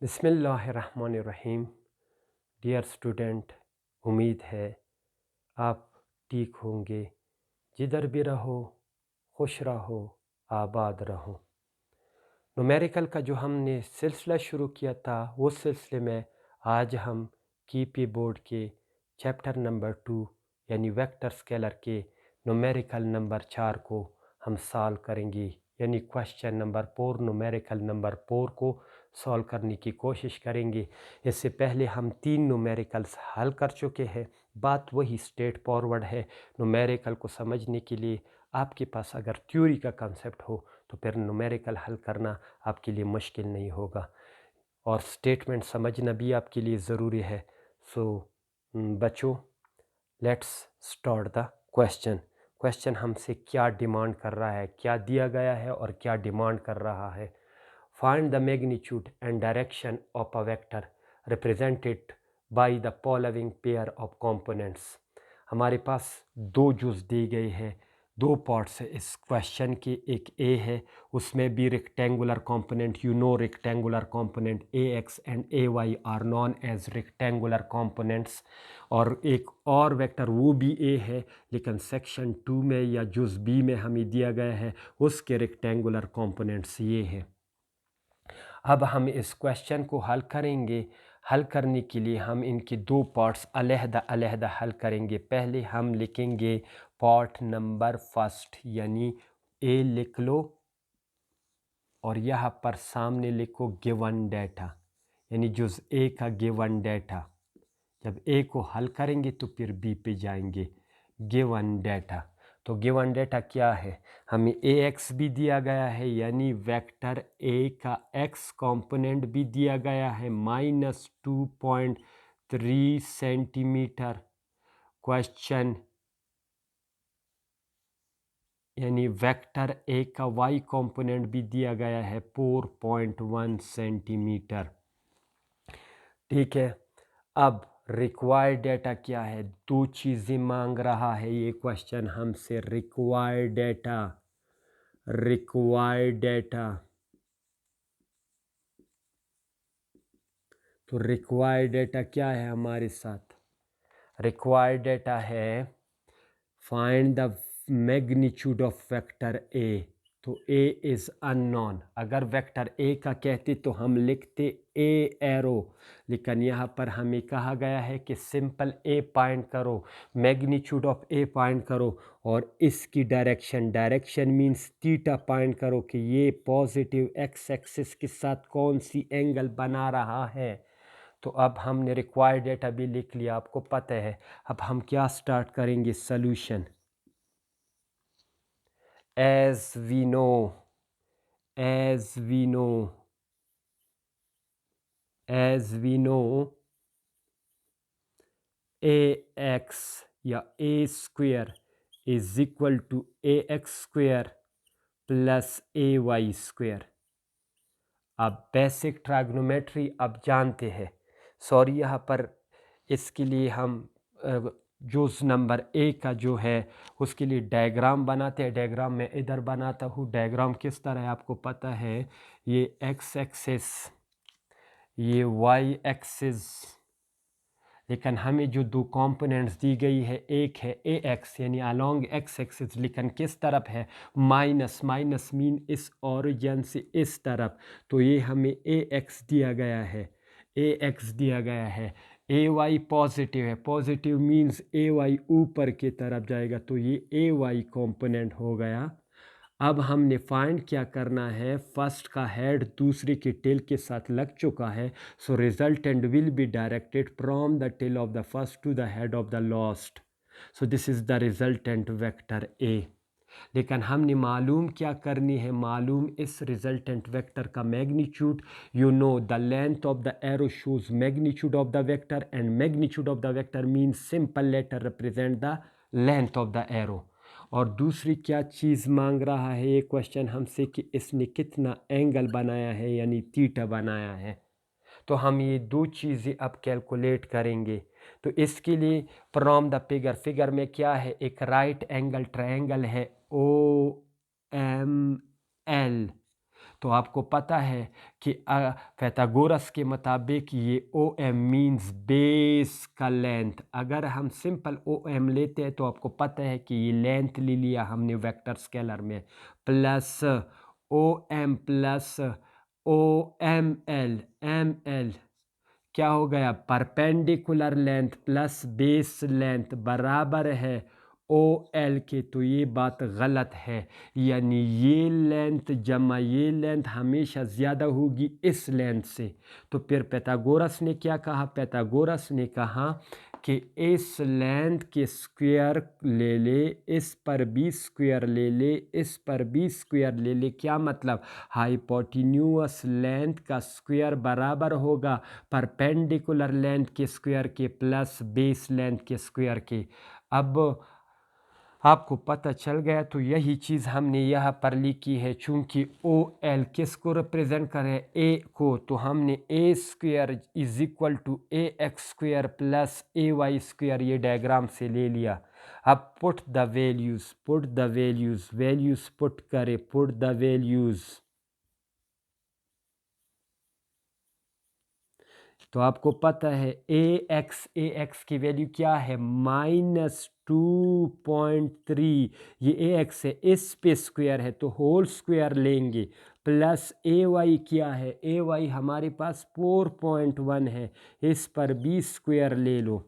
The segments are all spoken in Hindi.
बिस्मिल्लाहिर्रहमानिर्रहीम। डियर स्टूडेंट, उम्मीद है आप ठीक होंगे। जिधर भी रहो खुश रहो, आबाद रहो। न्यूमेरिकल का जो हमने सिलसिला शुरू किया था, उस सिलसिले में आज हम कीपी बोर्ड के चैप्टर नंबर 2 यानी वेक्टर स्केलर के न्यूमेरिकल नंबर 4 को हम सॉल्व करेंगे, यानी क्वेश्चन नंबर 4 न्यूमेरिकल नंबर 4 को सॉल्व करने की कोशिश करेंगे। इससे पहले हम 3 न्यूमेरिकल्स हल कर चुके हैं। बात वही स्ट्रेट फॉरवर्ड है। न्यूमेरिकल को समझने के लिए आपके पास अगर थ्योरी का कंसेप्ट हो तो फिर न्यूमेरिकल हल करना आपके लिए मुश्किल नहीं होगा, और स्टेटमेंट समझना भी आपके लिए ज़रूरी है। सो बच्चों, let's start the question. Question हमसे क्या डिमांड कर रहा है, क्या दिया गया है और क्या डिमांड कर रहा है। Find the magnitude and direction of a vector represented by the following pair of components. हमारे पास दो जुज़ दिए गए हैं, दो पार्ट्स है इस क्वेश्चन के। एक ए है, उसमें भी rectangular component, rectangular component A X and A Y are known as rectangular components. और एक और वेक्टर वो भी ए है, लेकिन सेक्शन 2 में या जुज़ बी में हमें दिया गया है, उसके रेक्टेंगुलर कंपोनेंट्स ये हैं। अब हम इस क्वेश्चन को हल करेंगे। हल करने के लिए हम इनके दो पार्ट्स अलहदा अलहदा हल करेंगे। पहले हम लिखेंगे पार्ट नंबर फर्स्ट, यानी ए लिख लो और यहाँ पर सामने लिखो गिवन डेटा, यानी जुज़ ए का गिवन डेटा। जब ए को हल करेंगे तो फिर बी पे जाएंगे। गिवन डेटा, तो गिवन डेटा क्या है, हमें ए एक्स भी दिया गया है, यानी वेक्टर ए का एक्स कंपोनेंट भी दिया गया है -2.3 सेंटीमीटर। क्वेश्चन यानी वेक्टर ए का वाई कंपोनेंट भी दिया गया है 4.1 सेंटीमीटर। ठीक है, अब रिक्वायर्ड डेटा क्या है, दो चीज़ें मांग रहा है ये क्वेश्चन हमसे। रिक्वायर्ड डेटा, तो रिक्वायर्ड डेटा क्या है हमारे साथ। रिक्वायर्ड डेटा है find the magnitude of vector ए। तो ए इज़ अननोन। अगर वेक्टर ए का कहते तो हम लिखते ए एरो, लेकिन यहाँ पर हमें कहा गया है कि सिंपल ए पॉइंट करो, मैग्नीट्यूड ऑफ ए पॉइंट करो, और इसकी डायरेक्शन मींस थीटा पॉइंट करो कि ये पॉजिटिव एक्स एक्सिस के साथ कौन सी एंगल बना रहा है। तो अब हमने रिक्वायर्ड डेटा भी लिख लिया, आपको पता है। अब हम क्या स्टार्ट करेंगे, solution. as we know as we know ax या a square is equal to ax square plus ay square. अब बेसिक ट्राग्नोमेट्री अब जानते हैं। सॉरी, यहाँ पर इसके लिए हम जो नंबर ए का जो है उसके लिए डायग्राम बनाते हैं। डायग्राम मैं इधर बनाता हूँ। डायग्राम किस तरह है आपको पता है, ये एक्स एक्सिस, ये वाई एक्सिस, लेकिन हमें जो दो कंपोनेंट्स दी गई है, एक है ए एक्स यानी अलोंग एक्स एक्सिस, लेकिन किस तरफ है, माइनस मीन इस ओरिजिन से इस तरफ। तो ये हमें ए एक्स दिया गया है, ए वाई पॉजिटिव है, पॉजिटिव मीन्स ए वाई ऊपर की तरफ जाएगा, तो ये ए वाई कॉम्पोनेंट हो गया। अब हमने फाइंड क्या करना है, फर्स्ट का हेड दूसरे के टेल के साथ लग चुका है, so resultant will be directed from the tail of the first to the head of the last. So this is the resultant vector a. लेकिन हमने मालूम क्या करनी है, मालूम इस रिजल्टेंट वेक्टर का magnitude. You know the length of the arrow shows magnitude of the vector, and magnitude of the vector means simple letter represent the length of the arrow. और दूसरी क्या चीज़ मांग रहा है ये क्वेश्चन हमसे, कि इसने कितना एंगल बनाया है, यानी थीटा बनाया है। तो हम ये दो चीज़ें अब कैलकुलेट करेंगे। तो इसके लिए फ्रॉम द फिगर में क्या है, एक राइट एंगल ट्रायंगल है ओ एम एल। तो आपको पता है कि pythagoras के मुताबिक ये OM मीन्स बेस का लेंथ। अगर हम सिंपल OM लेते हैं तो आपको पता है कि ये लेंथ ले लिया हमने वेक्टर स्केलर में, plus OM plus OML, ML क्या हो गया, perpendicular length plus base length बराबर है OL के। तो ये बात गलत है, यानी ये लेंथ जमा ये लेंथ हमेशा ज़्यादा होगी इस लेंथ से। तो फिर pythagoras ने क्या कहा, pythagoras ने कहा कि इस लेंथ के स्क्वायर ले ले, इस पर भी स्क्वायर ले ले, इस पर भी स्क्वायर ले ले। क्या मतलब, हाइपोटेन्यूअस लेंथ का स्क्वायर बराबर होगा परपेंडिकुलर लेंथ के स्क्वायर के प्लस बेस लेंथ के स्क्वायर के। अब आपको पता चल गया, तो यही चीज़ हमने यहाँ पर लिखी है। चूँकि OL किसको रिप्रेजेंट करे, A को, तो हमने A square is equal to AX square plus AY square ये डायग्राम से ले लिया। अब put the values, values put करें, पुट द वैल्यूज़। तो आपको पता है AX की वैल्यू क्या है, -2.3। ये AX है, इस पे स्क्वायर है तो होल स्क्वायर लेंगे, प्लस AY क्या है, AY हमारे पास 4.1 है, इस पर भी स्क्वायर ले लो।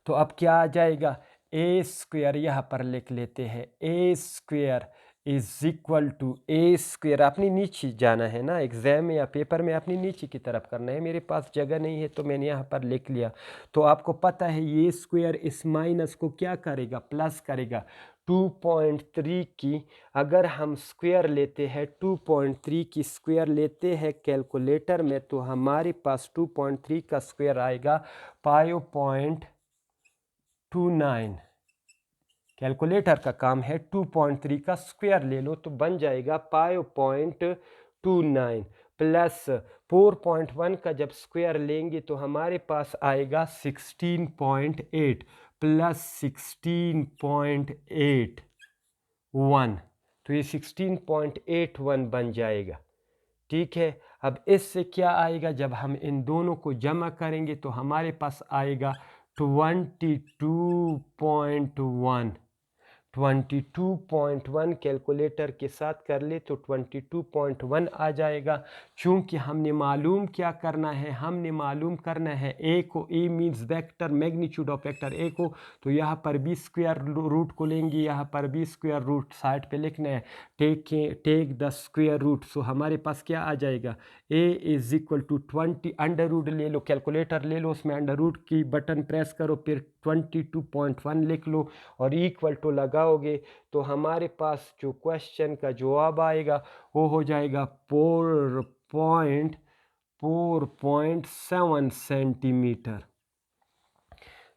तो अब क्या आ जाएगा, A स्क्वायर यहाँ पर लिख लेते हैं, A square is equal to A square. अपनी नीचे जाना है ना, एग्जाम में या पेपर में अपनी नीचे की तरफ करना है। मेरे पास जगह नहीं है तो मैंने यहाँ पर लिख लिया। तो आपको पता है ये स्क्वायर इस माइनस को क्या करेगा, प्लस करेगा। 2.3 की अगर हम स्क्वायर लेते हैं, 2.3 की स्क्वायर लेते हैं कैलकुलेटर में, तो हमारे पास 2.3 का स्क्वायर आएगा 5.29। कैलकुलेटर का काम है 2.3 का स्क्वायर ले लो, तो बन जाएगा 5.29 प्लस 4.1 का जब स्क्वायर लेंगे तो हमारे पास आएगा 16.8 प्लस 16.81, तो ये 16.81 बन जाएगा। ठीक है, अब इससे क्या आएगा, जब हम इन दोनों को जमा करेंगे तो हमारे पास आएगा 22.1। 22.1 कैलकुलेटर के साथ कर ले तो 22.1 आ जाएगा। चूँकि हमने मालूम क्या करना है, हमने मालूम करना है A को, A means vector magnitude of vector A को, तो यहाँ पर भी स्क्वायर रूट को लेंगे, यहाँ पर भी स्क्वायर रूट साइड पे लिखना है, take the square root. So हमारे पास क्या आ जाएगा, A is equal to 20, under root ले लो, कैलकुलेटर ले लो, उसमें अंडर रूट की बटन प्रेस करो, फिर 22.1 लिख लो और इक्वल टू लगाओगे, तो हमारे पास जो क्वेश्चन का जवाब आएगा वो हो जाएगा 4.7 सेंटीमीटर।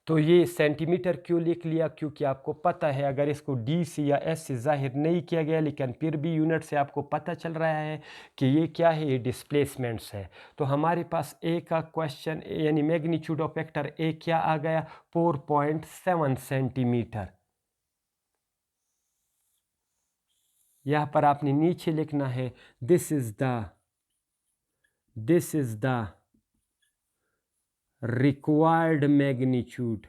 तो ये सेंटीमीटर क्यों लिख लिया, क्योंकि आपको पता है अगर इसको डी से या एस से जाहिर नहीं किया गया, लेकिन फिर भी यूनिट से आपको पता चल रहा है कि ये क्या है, ये डिस्प्लेसमेंट्स है। तो हमारे पास ए का क्वेश्चन यानी मैग्नीट्यूड ऑफ वेक्टर ए क्या आ गया, 4.7 सेंटीमीटर। यहाँ पर आपने नीचे लिखना है this is the required magnitude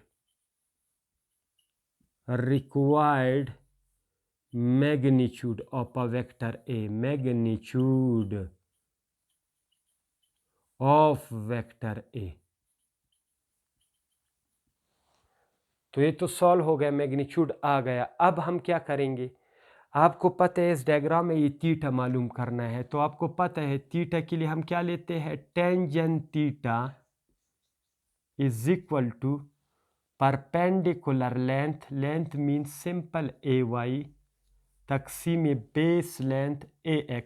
of a vector A, magnitude of vector A। तो ये तो सॉल्व हो गया, मैग्नीट्यूड आ गया। अब हम क्या करेंगे, आपको पता है इस डायग्राम में ये थीटा मालूम करना है, तो आपको पता है थीटा के लिए हम क्या लेते हैं, tangent theta is equal to perpendicular length means simple AY तकसीम बेस लेंथ AX।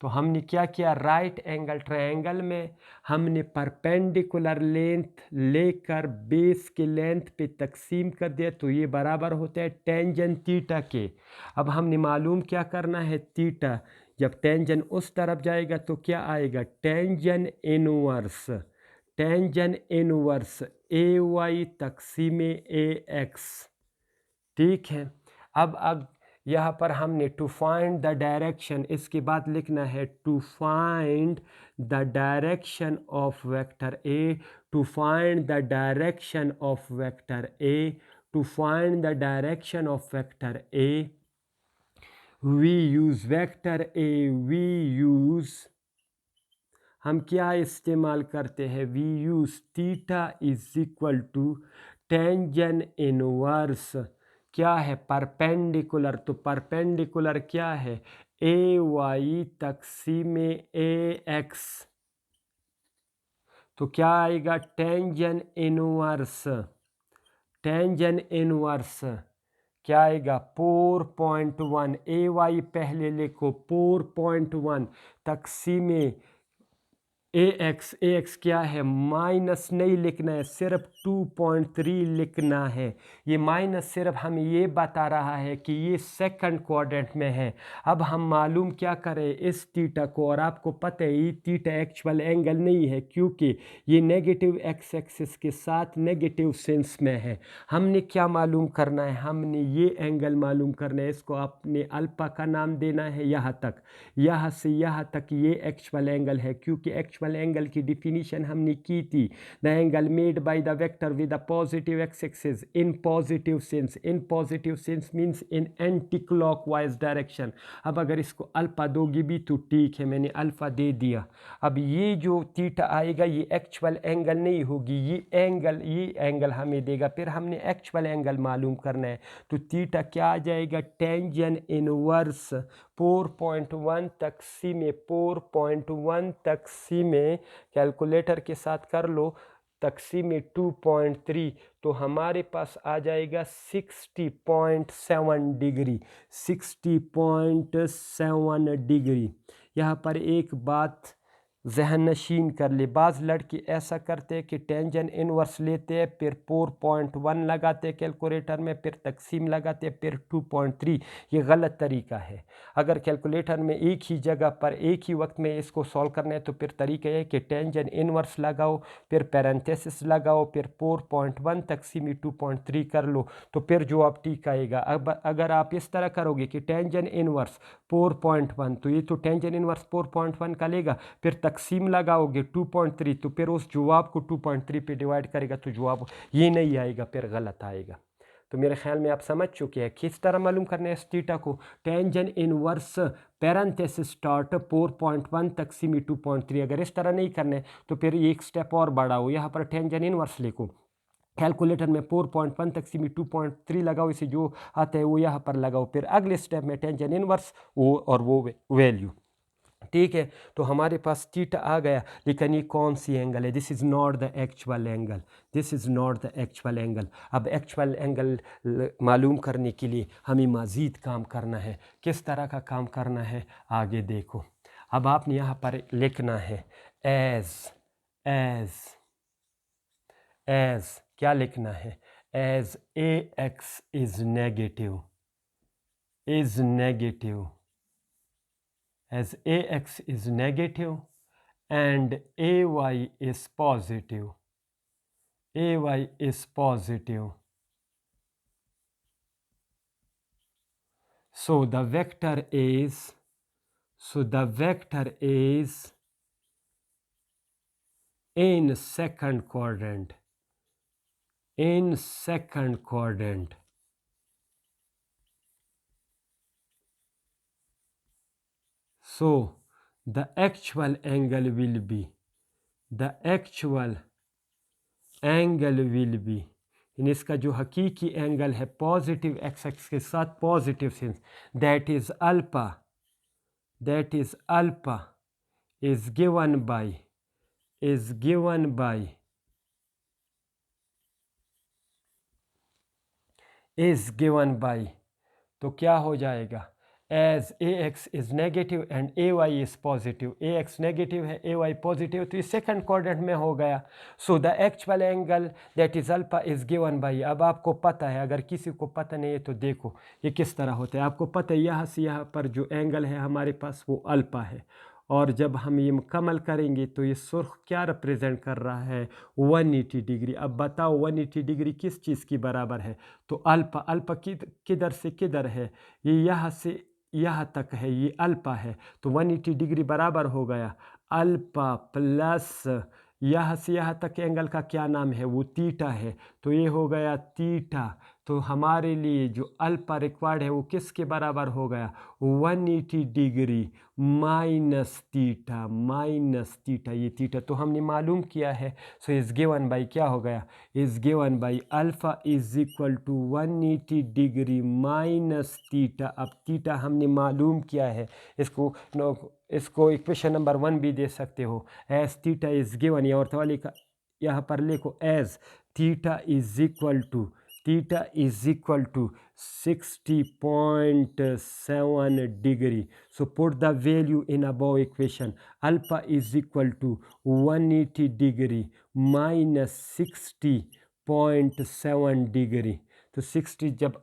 तो हमने क्या किया, राइट एंगल ट्रायंगल में हमने परपेंडिकुलर लेंथ लेकर बेस के लेंथ पे तकसीम कर दिया, तो ये बराबर होता है टेंजेंट थीटा के। अब हमने मालूम क्या करना है, थीटा जब टेंजेंट उस तरफ जाएगा तो क्या आएगा, टेंजेंट इनवर्स AY तकसीम AX। ठीक है, अब यहाँ पर हमने टू फाइंड द डायरेक्शन, इसके बाद लिखना है to find the direction of vector A, to find the direction of vector A, to find the direction of vector A we use vector A, we use, हम क्या इस्तेमाल करते हैं, we use theta is equal to tangent inverse, क्या है, परपेंडिकुलर, तो परपेंडिकुलर क्या है, ए वाई तक़सीम ए एक्स, तो क्या आएगा टेंजन इनवर्स, टेंजन इनवर्स क्या आएगा 4.1, ए वाई पहले लिखो 4.1 तक़सीम ए एक्स क्या है, माइनस नहीं लिखना है, सिर्फ 2.3 लिखना है। ये माइनस सिर्फ हमें ये बता रहा है कि ये सेकंड क्वाड्रेंट में है। अब हम मालूम क्या करें इस थीटा को, और आपको पता है ये थीटा एक्चुअल एंगल नहीं है क्योंकि ये नेगेटिव एक्स एक्सिस के साथ नेगेटिव सेंस में है। हमने क्या मालूम करना है, हमने ये एंगल मालूम करना है, इसको आपने अल्फा का नाम देना है। यहाँ तक, यहाँ से यहाँ तक ये एक्चुअल एंगल है क्योंकि एक्चुअल एंगल की डिफिनीशन हमने की थी, the angle made by the vector with the positive x axis in positive sense, in positive sense means in anti clockwise direction. अब अगर इसको अल्फा दोगी भी तो ठीक है, मैंने अल्फा दे दिया। अब ये जो थीटा आएगा ये एक्चुअल एंगल नहीं होगी, ये एंगल हमें देगा, फिर हमने एक्चुअल एंगल मालूम करना है, तो थीटा क्या आ जाएगा, टेंजन इनवर्स 4.1 तक़सीम 4.1 तक़सीम, कैलकुलेटर के साथ कर लो, तक़सीम 2.3, तो हमारे पास आ जाएगा 60.7 डिग्री, 60.7 डिग्री। यहाँ पर एक बात जहन नशीन कर ले, बाज़ लड़के ऐसा करते हैं कि टेंजन इनवर्स लेते हैं, फिर 4.1 लगाते हैं कैलकुलेटर में, फिर तक़सीम लगाते हैं, फिर 2.3। ये गलत तरीका है। अगर कैलकुलेटर में एक ही जगह पर एक ही वक्त में इसको सॉल्व करना है तो फिर तरीका है कि टेंजन इनवर्स लगाओ, फिर पैरेंथेसिस लगाओ, फिर 4.1 तक़सीम 2.3 कर लो, तो फिर जवाब ठीक आएगा। अब अगर आप इस तरह करोगे कि टेंजन इनवर्स 4.1, तो ये तो टेंजन इनवर्स 4.1 का लेगा, फिर तक़सीम लगाओगे 2.3, तो फिर उस जवाब को 2.3 पे डिवाइड करेगा, तो जवाब ये नहीं आएगा, फिर गलत आएगा। तो मेरे ख्याल में आप समझ चुके हैं किस तरह मालूम करना है इस थीटा को, टेंजन इनवर्स पैरेंथेसिस स्टार्ट 4.1 तक़सीम 2.3। अगर इस तरह नहीं करना है तो फिर एक स्टेप और बढ़ाओ, यहाँ पर टेंजन इनवर्स लिखो, कैलकुलेटर में 4.1 तक़सीम 2.3 लगाओ, इसे जो आता है वो यहाँ पर लगाओ, फिर अगले स्टेप में टेंजन इनवर्स वो और वो वैल्यू, ठीक है। तो हमारे पास थीटा आ गया, लेकिन ये कौन सी एंगल है, this is not the actual angle, this is not the actual angle. अब एक्चुअल एंगल मालूम करने के लिए हमें मज़ीद काम करना है। किस तरह का काम करना है आगे देखो। अब आपने यहाँ पर लिखना है एज क्या लिखना है, as A X is negative, as ax is negative and ay is positive, so the vector is in second quadrant, so the actual angle will be, इन इसका जो हकीकी एंगल है पॉजिटिव एक्स एक्स के साथ positive sense, that is alpha is given by तो क्या हो जाएगा, as ax is negative and ay is positive, ax negative है ay पॉजिटिव, तो ये सेकंड क्वाड्रेंट में हो गया। So the actual angle that is alpha is given by, अब आपको पता है, अगर किसी को पता नहीं है तो देखो ये किस तरह होता है। आपको पता है यहाँ से यहाँ पर जो एंगल है हमारे पास वो अल्फा है, और जब हम ये मुकम्मल करेंगे तो ये सुर्ख क्या रिप्रेजेंट कर रहा है, 180 डिग्री। अब बताओ 180 डिग्री किस चीज़ की बराबर है? तो अल्फा, अल्फा किधर से किधर है? ये यहाँ से यहाँ तक है, ये अल्फा है। तो 180 डिग्री बराबर हो गया अल्फा प्लस यहाँ से यहाँ तक एंगल का क्या नाम है, वो थीटा है। तो ये हो गया थीटा। तो हमारे लिए जो अल्फा रिक्वायर्ड है वो किसके बराबर हो गया, 180 degree minus theta, minus theta, ये थीटा तो हमने मालूम किया है। सो इज़ गिवन बाई क्या हो गया, is given by alpha is equal to 180 degree minus theta. अब थीटा हमने मालूम किया है, इसको इक्वेशन नंबर 1 भी दे सकते हो, एज थीटा इज़ गिवन, या और वाले का यहाँ पर लिखो as theta is equal to 60.7 degree. So put the value in above equation. Alpha is equal to 180 degree minus 60.7 degree. तो 60 जब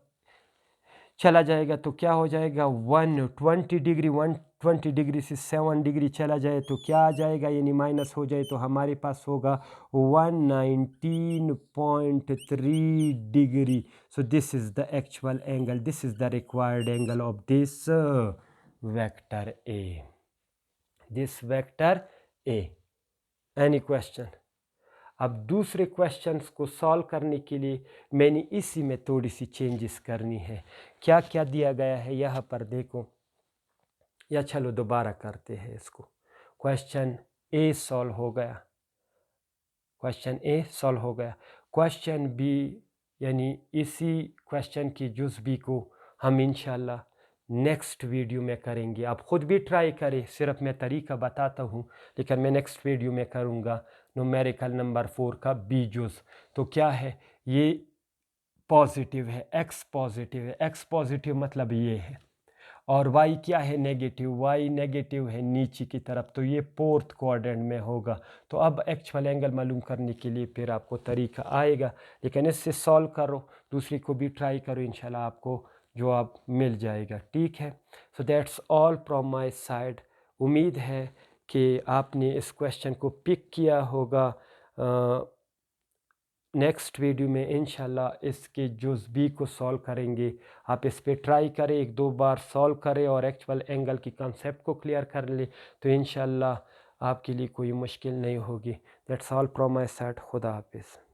चला जाएगा तो क्या हो जाएगा, 120 डिग्री, 120 डिग्री से 7 डिग्री चला जाए तो क्या आ जाएगा, यानी माइनस हो जाए तो हमारे पास होगा 119.3 degree. So this is the actual angle, this is the required angle of this vector A, this vector A. Any question? अब दूसरे क्वेश्चंस को सॉल्व करने के लिए मैंने इसी में थोड़ी सी चेंजेस करनी है। क्या क्या दिया गया है यहाँ पर देखो, या चलो दोबारा करते हैं इसको। क्वेश्चन ए सॉल्व हो गया, क्वेश्चन ए सॉल्व हो गया। क्वेश्चन बी, यानी इसी क्वेश्चन की जुज़ बी को हम इंशाल्लाह नेक्स्ट वीडियो में करेंगे। आप ख़ुद भी ट्राई करें, सिर्फ मैं तरीका बताता हूँ, लेकिन मैं नेक्स्ट वीडियो में करूँगा न्यूमेरिकल नंबर 4 का बी जुज़। तो क्या है, ये पॉजिटिव है, एक्स पॉजिटिव है, एक्स पॉजिटिव मतलब ये है, और वाई क्या है, नेगेटिव, वाई नेगेटिव है नीचे की तरफ, तो ये फोर्थ क्वाड्रेंट में होगा। तो अब एक्चुअल एंगल मालूम करने के लिए फिर आपको तरीका आएगा, लेकिन इससे सॉल्व करो, दूसरी को भी ट्राई करो, इंशाल्लाह आपको जवाब मिल जाएगा। ठीक है, so that's all from my side. उम्मीद है कि आपने इस क्वेश्चन को पिक किया होगा। नेक्स्ट वीडियो में इंशाल्लाह इसके जुज़ बी को सॉल्व करेंगे। आप इस पे ट्राई करें, एक दो बार सॉल्व करें और एक्चुअल एंगल की कंसेप्ट को क्लियर कर ले, तो इंशाल्लाह आपके लिए कोई मुश्किल नहीं होगी। That's all from my side. खुदा हाफिज़।